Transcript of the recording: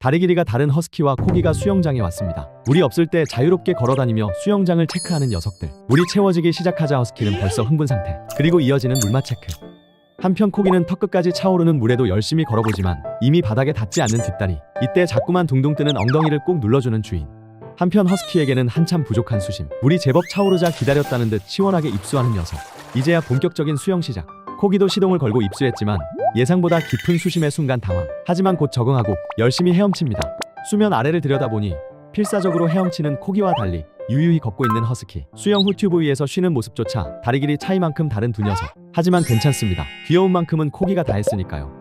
다리 길이가 다른 허스키와 코기가 수영장에 왔습니다. 물이 없을 때 자유롭게 걸어다니며 수영장을 체크하는 녀석들. 물이 채워지기 시작하자 허스키는 벌써 흥분 상태. 그리고 이어지는 물맛 체크. 한편 코기는 턱끝까지 차오르는 물에도 열심히 걸어보지만 이미 바닥에 닿지 않는 뒷다리. 이때 자꾸만 둥둥 뜨는 엉덩이를 꼭 눌러주는 주인. 한편 허스키에게는 한참 부족한 수심. 물이 제법 차오르자 기다렸다는 듯 시원하게 입수하는 녀석. 이제야 본격적인 수영 시작. 코기도 시동을 걸고 입수했지만 예상보다 깊은 수심의 순간 당황. 하지만 곧 적응하고 열심히 헤엄칩니다. 수면 아래를 들여다보니 필사적으로 헤엄치는 코기와 달리 유유히 걷고 있는 허스키. 수영 후 튜브 위에서 쉬는 모습조차 다리 길이 차이만큼 다른 두 녀석. 하지만 괜찮습니다. 귀여운 만큼은 코기가 다 했으니까요.